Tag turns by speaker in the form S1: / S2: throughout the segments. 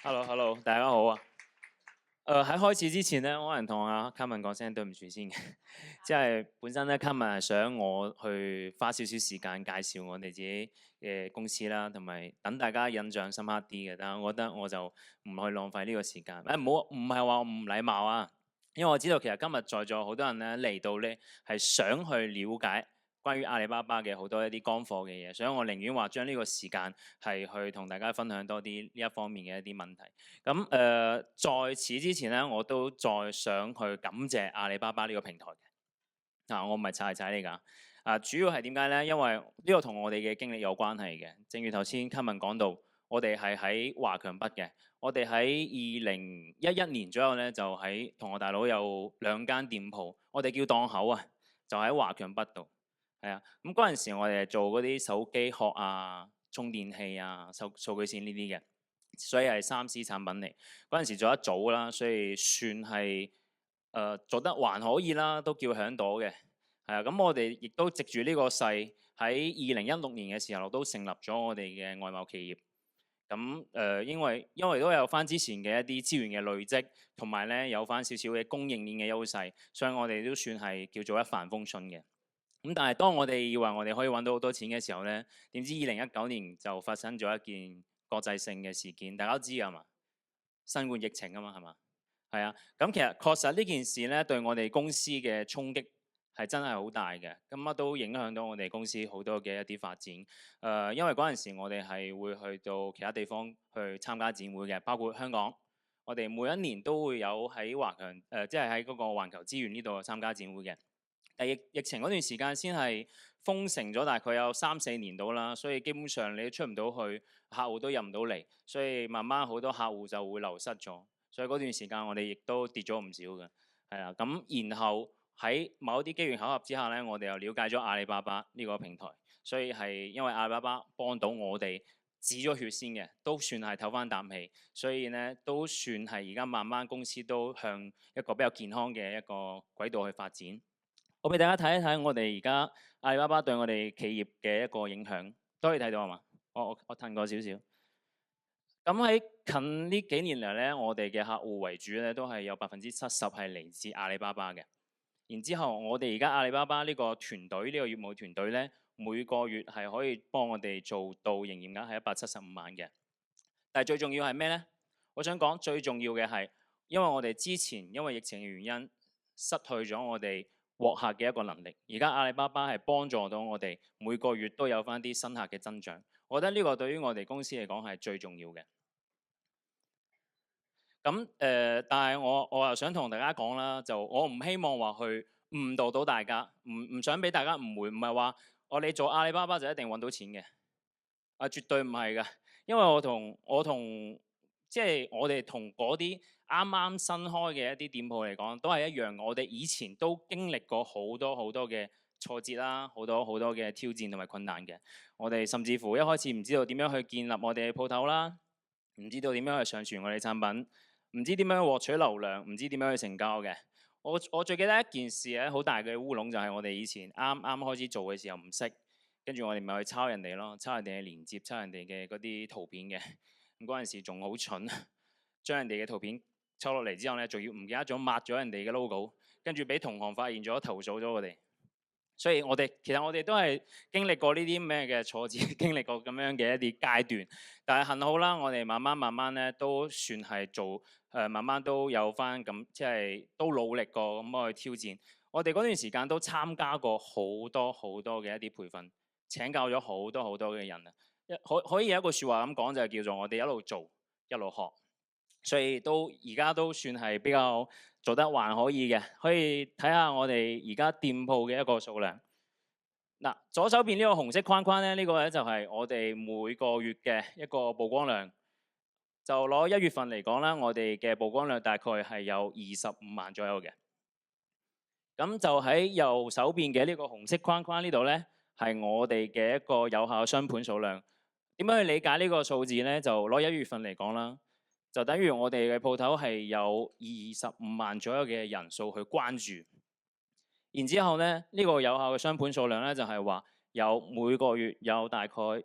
S1: Hello，大家好啊！喺開始之前咧，我可能同阿 Carmen 講聲對唔住先嘅，即係本身咧 Carmen 係想我去花少少時間介紹我哋自己嘅公司啦，同埋等大家印象深刻啲嘅。但係我覺得我就唔去浪費呢個時間。唔係話我唔禮貌啊，因為我知道其實今日在座好多人咧嚟到咧係想去了解關於阿里巴巴嘅好多一啲乾貨嘅嘢，所以我寧願話將呢個時間係去同大家分享多啲呢一方面嘅一啲問題。咁在此之前咧，我都再想去感謝阿里巴巴呢個平台嘅。我唔係踩你㗎。主要係點解咧？因為呢個同我哋嘅經歷有關係嘅。正如頭先 Carmen 講到，我哋係喺華強北嘅。我哋喺2011年左右咧，就喺同學大佬有2間店鋪，我哋叫檔口啊，就喺華強北度。係啊，咁嗰陣時我哋係做嗰啲手機殼啊、充電器啊、數據線呢啲嘅，所以係3C 產品嚟。嗰陣時做得早啦，所以算係做得還可以啦，都叫響朵嘅。係啊，咁我哋亦都藉住呢個勢，喺2016年嘅時候都成立咗我哋嘅外貿企業。咁因為都有翻之前嘅一啲資源嘅累積，同埋咧有翻少少嘅供應鏈嘅優勢，所以我哋都算係叫做一帆風順嘅。咁但係當我哋以為我哋可以揾到好多錢嘅時候咧，點知2019年就發生咗一件國際性嘅事件，大家都知㗎嘛？新冠疫情啊嘛，係嘛？係啊，咁其實確實呢件事咧對我哋公司嘅衝擊係真係好大嘅，咁都影響到我哋公司好多嘅一啲發展。因為嗰陣時我哋係會去到其他地方去參加展會嘅，包括香港，我哋每一年都會有喺華強即係喺嗰個環球資源呢度參加展會嘅。但疫情嗰段時間先係封城咗，大概有3-4年到啦，所以基本上你出唔到去，客戶都入唔到嚟，所以慢慢好多客戶就會流失咗。所以嗰段時間我哋亦都跌咗唔少嘅，係啊。咁然後喺某一啲機緣巧合之下咧，我哋又了解咗阿里巴巴呢個平台，所以係因為阿里巴巴幫到我哋止咗血先嘅，都算係唞翻啖氣，所以咧都算係而家慢慢公司都向一個比較健康嘅一個軌道去發展。我俾大家睇一睇我哋而家阿里巴巴對我哋企業嘅一個影響，都可以睇到係嘛？我褪過少少。咁喺近呢幾年嚟咧，我哋嘅客戶為主咧，都係有70%係嚟自阿里巴巴嘅。然之後，我哋而家阿里巴巴呢個團隊，呢個業務團隊咧，每個月係可以幫我哋做到營業額係175萬嘅。但係最重要係咩咧？我想講最重要嘅係，因為我哋之前因為疫情嘅原因，失去咗我哋獲客嘅一個能力。而家阿里巴巴係幫助到我哋每個月都有翻啲新客嘅增長。我覺得呢個對於我哋公司嚟講係最重要嘅。咁但係我又想同大家講啦，就我唔希望話去誤導到大家，唔想俾大家誤會，唔係話你做阿里巴巴就一定揾到錢嘅，絕對唔係㗎。因為我即係我哋同嗰啲啱啱新開嘅一啲店鋪嚟講，都係一樣。我哋以前都經歷過好多嘅挫折啦，好多嘅挑戰同埋困難嘅。我哋甚至乎一開始唔知道點樣去建立我哋嘅鋪頭啦，唔知道點樣去上傳我哋產品，唔知點樣獲取流量，唔知點樣去成交嘅。我最記得一件事咧，好大嘅烏龍就係我哋以前啱開始做嘅時候唔識，跟住我哋咪去抄人哋咯，抄人哋嘅鏈接，抄人哋嘅嗰啲圖片嘅。咁嗰陣時仲好蠢，將人哋嘅圖片抽落嚟之後咧，仲要唔記得咗抹咗人哋嘅 logo， 跟住俾同行發現咗，投訴咗我哋。所以其實我哋都係經歷過呢啲咩嘅挫折，經歷過咁樣嘅一啲階段。但係幸好啦，我哋慢慢咧都算係做慢慢都有翻咁，即係都努力過咁去挑戰。我哋嗰段時間都參加過好多嘅一啲培訓，請教咗好多嘅人啊。可以有一句説話咁講，就係叫做我哋一路做一路學。所以而家都算係比較做得還可以嘅，可以睇下我哋而家店鋪嘅一個數量。嗱，左手邊呢個紅色框框咧，呢個咧就係我哋每個月嘅一個曝光量。就攞1月份嚟講啦，我哋嘅曝光量大概係有25萬左右嘅。咁就喺右手邊嘅呢個紅色框框呢度咧，係我哋嘅一個有效雙盤數量。點樣去理解呢個數字咧？就攞1月份嚟講啦。就等於我哋嘅鋪頭係有25萬左右嘅人數去關注，然之後咧呢個有效嘅雙盤數量咧就係話有每個月有大概1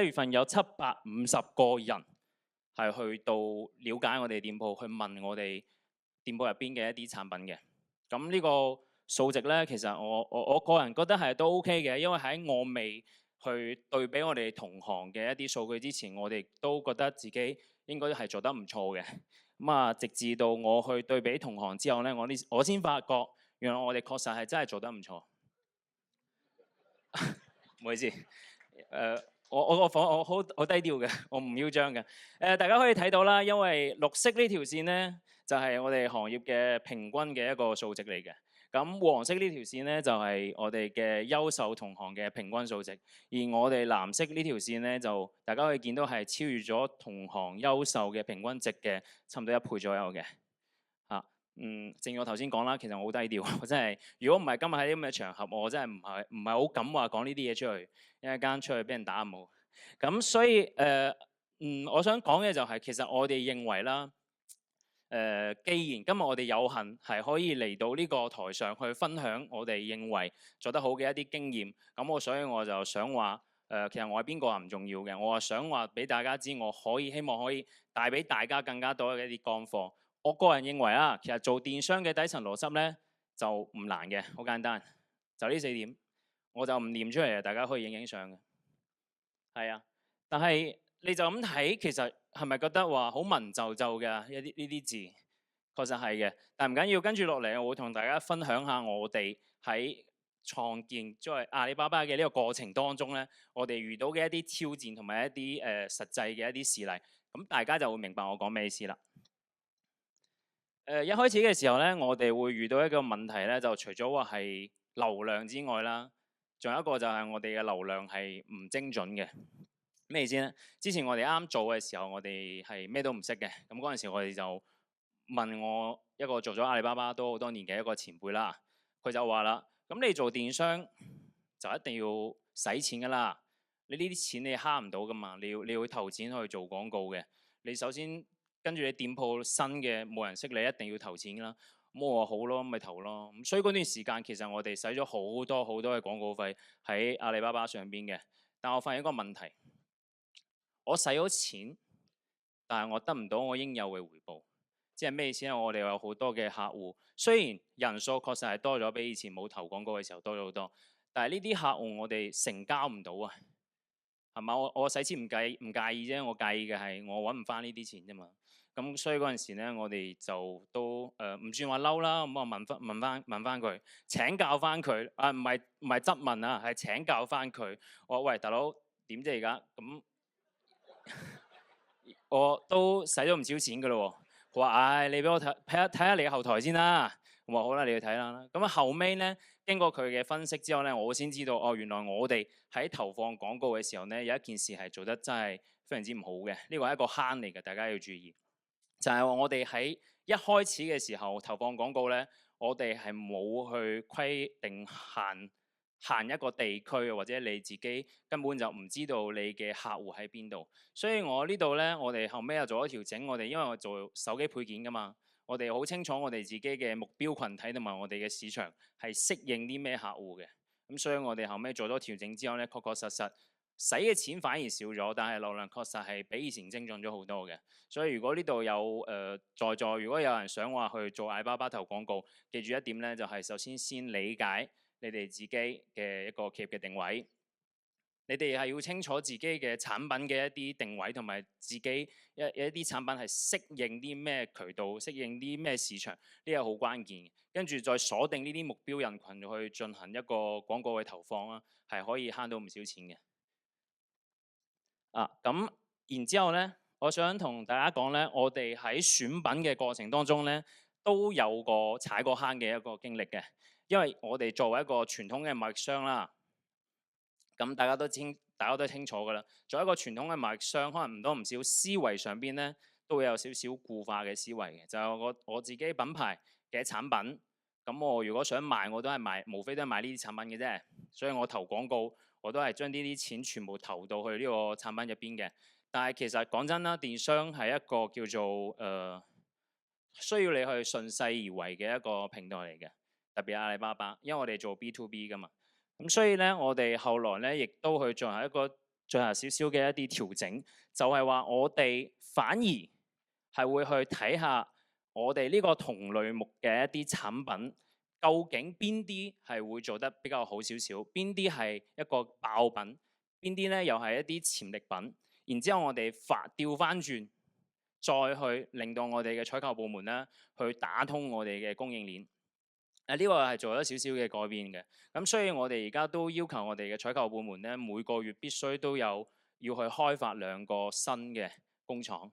S1: 月份有750個人係去到了解我哋店鋪，去問我哋店鋪入邊嘅一啲產品嘅。咁呢個數值咧，其實我個人覺得係都 OK 嘅，因為喺我未去對比我哋同行嘅一啲數據之前，我哋都覺得自己應該係做得唔錯嘅。咁啊，直至到我去對比同行之後咧，我先發覺原來我哋確實係真係做得唔錯。唔好意思，我個房我好低調嘅，我唔囂張嘅。大家可以睇到啦，因為綠色呢條線咧，就係我哋行業嘅平均嘅一個數值嚟嘅。咁黃色呢條線咧，就係我哋嘅優秀同行嘅平均數值。而我哋藍色呢條線咧，就大家可以見到係超越咗同行優秀嘅平均值嘅差唔多1倍左右嘅。正如我頭先講啦，其實我好低調，我真係如果唔係今日喺啲咁嘅場合，我真係唔係好敢話講呢啲嘢出去，一陣間出去俾人打冇。咁所以我想講嘅就係其實我哋認為啦，既然今日我哋有幸係可以嚟到呢個台上去分享我哋認為做得好嘅一啲經驗，咁所以我就想話其實我係邊個唔重要嘅，我係想話俾大家知，我希望可以帶俾大家更加多嘅一啲乾貨。我個人認為啊，其實做電商嘅底層邏輯咧就唔難嘅，好簡單，就呢4點，我就唔念出嚟，大家可以影相嘅。係啊，但係你就咁睇，其實係咪覺得話好文縐縐嘅呢啲字？確實係嘅，但唔緊要，跟住落嚟我會同大家分享下我哋喺創建作為阿里巴巴嘅呢個過程當中咧，我哋遇到嘅一啲挑戰同埋一啲實際嘅一啲事例，咁大家就會明白我講咩意思啦。一開始嘅時候咧，我哋會遇到一個問題咧，就除咗話係流量之外啦，仲有一個就係我哋嘅流量係唔精準嘅。咩意思咧？之前我哋啱做嘅時候，我哋係咩都唔識嘅。咁嗰陣時我哋就問我一個做咗阿里巴巴都好多年嘅一個前輩啦，佢就話啦：咁你做電商就一定要使錢㗎啦。你呢啲錢你慳唔到㗎嘛？你要投錢去做廣告嘅。你首先跟住你店鋪新嘅冇人識你，一定要投錢啦。咁我話好咯，咪投咯。咁所以嗰段時間其實我哋使咗好多嘅廣告費喺阿里巴巴上邊嘅。但我發現一個問題，我使咗錢，但係我得唔到我應有嘅回報。即係咩意思咧？我哋有好多嘅客戶，雖然人數確實係多咗，比以前冇投廣告嘅時候多咗好多，但係呢啲客戶我哋成交唔到啊。係嘛？我使錢唔介意啫，我介意嘅係我揾唔翻呢啲錢啫嘛。咁所以嗰陣時咧，我哋就都唔算話嬲啦。咁我問翻佢，請教翻佢啊，唔係質問啊，係請教翻佢。我話喂，大佬點啫而家？咁我都使咗唔少錢㗎咯喎。佢話：唉，你俾我睇下你嘅後台先啦。我話好啦，你去睇啦。咁後尾咧，經過佢嘅分析之後咧，我先知道哦，原來我哋喺投放廣告嘅時候咧，有一件事係做得真係非常之唔好嘅。呢個係一個坑嚟嘅，大家要注意。就係話我哋喺一開始嘅時候投放廣告咧，我哋係冇去規定限一個地區，或者你自己根本就唔知道你嘅客戶喺邊度。所以我呢度咧，我哋後尾又做咗調整。我哋因為我做手機配件㗎嘛，我哋好清楚我哋自己嘅目標群體同埋我哋嘅市場係適應啲咩客戶嘅。咁所以我哋後尾做咗調整之後咧，確確實實使嘅錢反而少咗，但係流量確實係比以前精準咗好多嘅。所以如果呢度有在座，如果有人想話去做阿里巴巴投廣告，記住一點咧，就係首先理解你哋自己嘅一個企業嘅定位，你哋係要清楚自己嘅產品嘅一啲定位，同埋自己一啲產品係適應啲咩渠道、適應啲咩市場，呢個好關鍵。跟住再鎖定呢啲目標人群去進行一個廣告嘅投放啦，係可以慳到唔少錢嘅。咁然之後咧，我想同大家講咧，我哋喺選品嘅過程當中咧，都有個踩過坑嘅一個經歷嘅。因為我哋作為一個傳統嘅貿易商啦，咁大家都清楚㗎啦。作為一個傳統嘅貿易商，可能唔多唔少思維上邊咧，都會有少少固化嘅思維嘅。就係我自己品牌嘅產品，咁我如果想賣，我都係賣，無非都係賣呢啲產品嘅啫。所以我投廣告，我都係將呢啲錢全部投到去呢個產品入邊嘅。但係其實講真啦，電商係一個叫做需要你去順勢而為嘅一個平台嚟嘅，特別阿里巴巴，因為我哋做 B to B 噶嘛。咁所以咧，我哋後來咧亦都去進行一個最後少少嘅一啲調整，就係話我哋反而係會去睇下我哋呢個同類目嘅一啲產品，究竟邊啲係會做得比較好少少，邊啲係一個爆品，邊啲咧又係一啲潛力品，然之後我哋調翻轉，再去令到我哋嘅採購部門咧去打通我哋嘅供應鏈。呢個係做咗少少嘅改變嘅，咁所以我哋而家都要求我哋嘅採購部門咧，每個月必須都有要去開發2個新嘅工廠。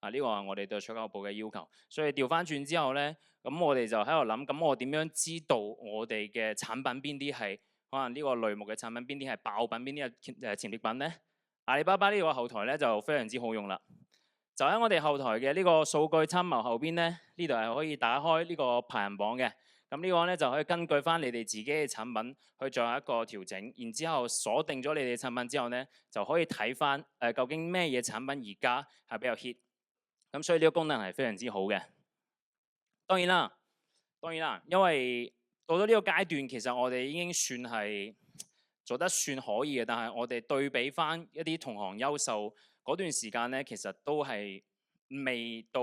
S1: 呢個係我哋對採購部嘅要求。所以調翻轉之後咧，咁我哋就喺度諗，咁我點樣知道我哋嘅產品邊啲係可能呢個類目嘅產品，邊啲係爆品，邊啲係潛力品咧？阿里巴巴呢個後台咧就非常之好用啦。就喺我哋後台嘅呢個數據參謀後邊咧，呢度係可以打開呢個排行榜嘅。咁呢個咧就可以根據翻你哋自己嘅產品去做一個調整，然之後鎖定咗你哋產品之後咧，就可以睇翻究竟咩嘢產品而家係比較 hit。咁所以呢個功能係非常之好嘅。當然啦，因為到咗呢個階段，其實我哋已經算係做得算可以嘅，但係我哋對比翻一啲同行優秀嗰段時間咧，其實都係未到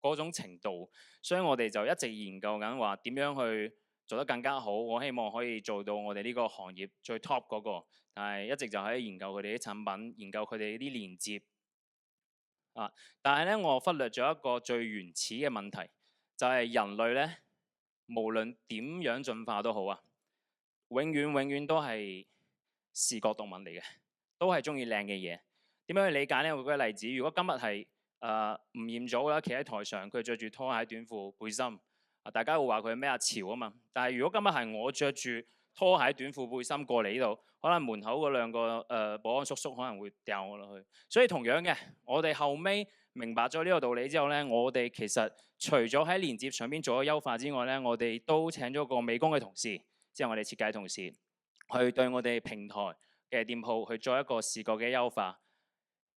S1: 嗰種程度，所以我哋就一直研究緊話點樣去做得更加好。我希望可以做到我哋呢個行業最 top 嗰個，但係一直就喺研究佢哋啲產品，研究佢哋啲連接。但係咧，我忽略咗一個最原始嘅問題，就係人類咧，無論點樣進化都好啊，永遠都係視覺動物嚟嘅，都係中意靚嘅嘢。點樣去理解咧？我舉個例子，如果今日係吳彥祖啦，企喺台上，佢着住拖鞋、短褲、背心，大家會話佢咩阿潮啊嘛。但係如果今日係我着住拖鞋、短褲、背心過嚟呢度，可能門口嗰2個保安叔叔可能會掉我落去。所以同樣嘅，我哋後尾明白咗呢個道理之後咧，我哋其實除咗喺連接上邊做咗優化之外咧，我哋都請咗個美工嘅同事，即係我哋設計同事，去對我哋平台嘅店鋪去做一個視覺嘅優化。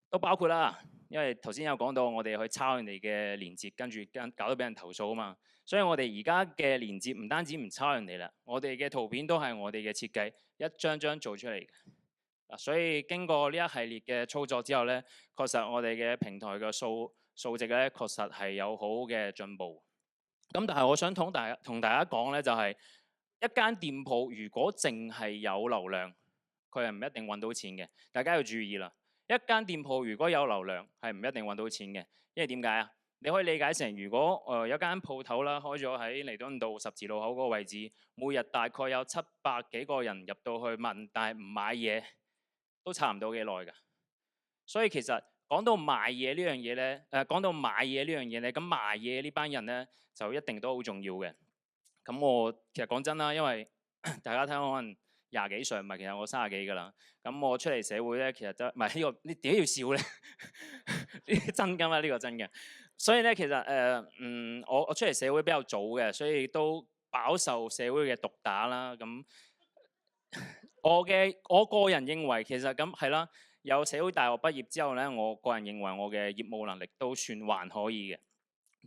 S1: 都包括啦，因為頭先有講到我哋去抄人哋嘅連結，跟住搞到俾人投訴啊嘛。所以我哋而家嘅連結唔單止唔抄人哋啦，我哋嘅圖片都係我哋嘅設計一張張做出嚟嘅。所以經過呢一系列嘅操作之後咧，確實我哋嘅平台嘅數值咧，確實係有好嘅進步。咁但係我想同大家講咧，就係一間店鋪如果淨係有流量，佢係唔一定揾到錢嘅。大家要注意啦。一間店鋪如果有流量，係唔一定揾到錢嘅，因為點解啊？你可以理解成，如果有間鋪頭啦，開咗喺彌敦道十字路口嗰個位置，每日大概有700幾個人入到去問，但係唔買嘢，都差唔到幾耐㗎。所以其實講到賣嘢呢樣嘢咧，講到買嘢呢樣嘢咧，咁賣嘢呢班人咧就一定都好重要嘅。咁我其實講真啦，因為大家睇可能20幾歲，唔係，其實我30幾㗎啦。咁我出嚟社會咧，其實都唔係呢個，你點解要笑咧？呢真㗎嘛？呢個真嘅。所以咧，其實我出嚟社會比較早嘅，所以都飽受社會嘅毒打啦。咁我個人認為其實咁係啦，有社會大學畢業之後咧，我個人認為我嘅業務能力都算還可以嘅。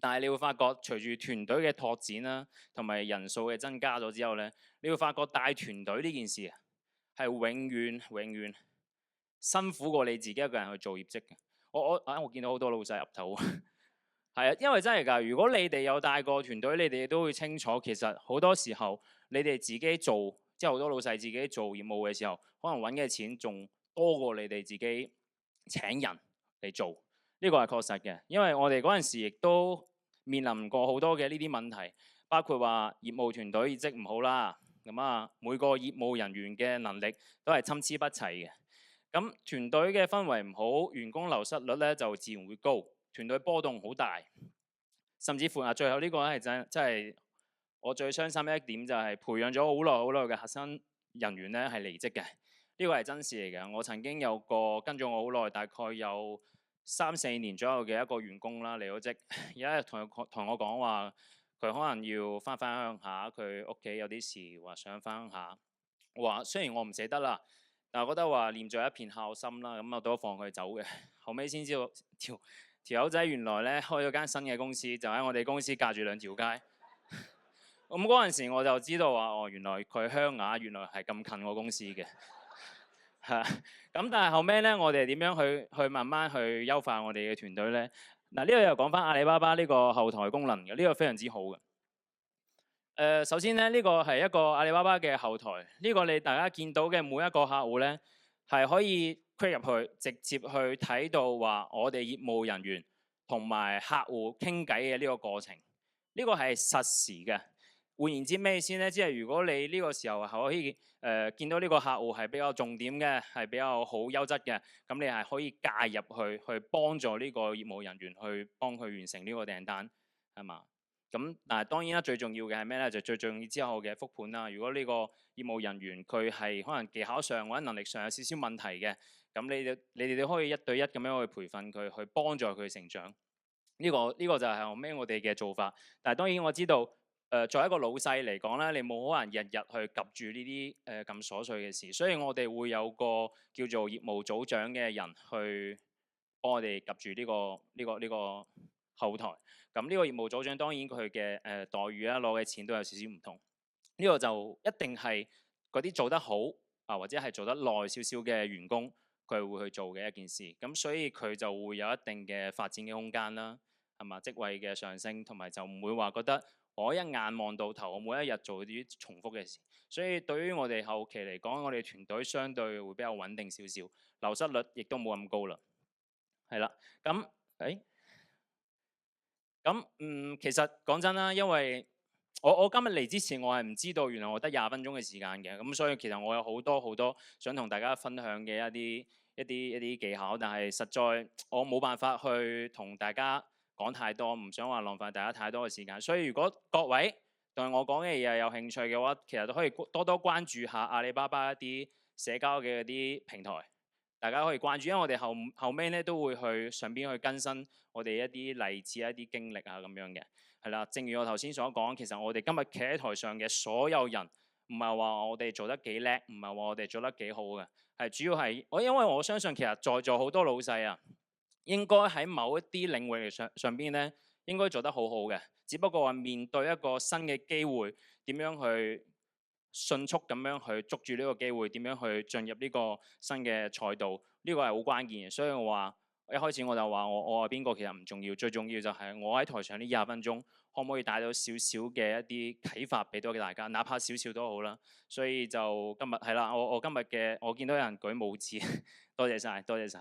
S1: 但係你會發覺，隨住團隊嘅拓展啦，同埋人數嘅增加咗之後咧，你會發覺帶團隊呢件事係永遠辛苦過你自己一個人去做業績嘅。我見到好多老細岌頭，係啊，因為真係㗎。如果你哋有帶過團隊，你哋都會清楚，其實好多時候你哋自己做，即係好多老細自己做業務嘅時候，可能揾嘅錢仲多過你哋自己請人嚟做。呢個係確實嘅，因為我哋嗰陣時亦都面臨過好多嘅呢啲問題，包括話業務團隊業績唔好啦，咁每個業務人員嘅能力都係參差不齊嘅。咁團隊嘅氛圍唔好，員工流失率咧就自然會高，團隊波動好大，甚至乎最後呢個咧係真係我最傷心嘅一點，就係培養咗好耐嘅核心人員咧係離職嘅。呢個係真事嚟嘅。我曾經有個跟咗我好耐，大概有3、4年左右嘅一個員工啦，離咗職，有一日同我講話，佢可能要翻鄉下，佢屋企有啲事，話想翻鄉下。我話雖然我唔捨得啦，但係我覺得話念在一片孝心啦，咁我都放佢走嘅。後尾先知道條友仔原來咧開咗間新嘅公司，就喺我哋公司隔住2條街。咁嗰陣時我就知道話，原來佢鄉下原來係咁近我公司嘅。係咁但係後尾咧，我哋點樣去慢慢去優化我哋嘅團隊咧？嗱，呢個又講翻阿里巴巴呢個後台功能嘅，呢個非常之好嘅。首先咧，呢個係一個阿里巴巴嘅後台，呢個你大家見到嘅每一個客戶咧，係可以 click 入去，直接去睇到話我哋業務人員同埋客戶傾偈嘅呢個過程，呢個係實時嘅。換言之咩意思咧？即係如果你呢個時候係可以見到呢個客戶係比較重點嘅，係比較好優質嘅，咁你係可以介入去幫助呢個業務人員去幫佢完成呢個訂單，係嘛？咁但係當然啦，最重要嘅係咩咧？就最重要之後嘅復盤啦。如果呢個業務人員佢係可能技巧上或者能力上有少少問題嘅，咁你哋都可以一對一咁樣去培訓佢，去幫助佢成長。呢個就係後尾我哋嘅做法。但係當然我知道，作為一個老細嚟講咧，你冇可能日日去及住呢啲咁瑣碎嘅事，所以我哋會有個叫做業務組長嘅人去幫我哋及住呢個後台。咁呢個業務組長當然佢嘅待遇啦，攞嘅錢都有少少唔同。呢個就一定係嗰啲做得好啊，或者係做得耐少少嘅員工，佢會去做嘅一件事。咁所以佢就會有一定嘅發展嘅空間啦，係嘛？職位嘅上升，同埋就唔會話覺得我一眼望到頭，我每一日做啲重複嘅事。所以對於我哋後期嚟講，我哋團隊相對會比較穩定少少，流失率亦都冇咁高啦。係啦，咁其實講真啦，因為我今日嚟之前，我係唔知道原來我得20分鐘嘅時間嘅，咁所以其實我有好多想同大家分享嘅一啲技巧，但係實在我冇辦法去同大家講太多，唔想話浪費大家太多嘅時間。所以如果各位對我講嘅嘢有興趣嘅話，其實都可以多多關注下阿里巴巴一啲社交嘅一啲平台。大家可以關注，因為我哋後尾咧都會去上邊去更新我哋一啲例子、一啲經歷啊咁樣嘅，係啦。正如我頭先所講，其實我哋今日企喺台上嘅所有人，唔係話我哋做得幾叻，唔係話我哋做得幾好嘅，係主要係因為我相信其實在座好多老細啊，應該喺某一啲領域上邊咧，應該做得好好嘅，只不過話面對一個新嘅機會，點樣去迅速咁樣去捉住呢個機會，點樣去進入呢個新嘅賽道，呢個係好關鍵嘅。所以我話一開始我就話我係邊個其實唔重要，最重要就係我喺台上呢20分鐘，可唔可以帶到少少嘅一啲啟發俾到大家，哪怕少少都好啦。所以就今日係啦，我今日嘅我見到有人舉拇指，多謝晒，多謝晒。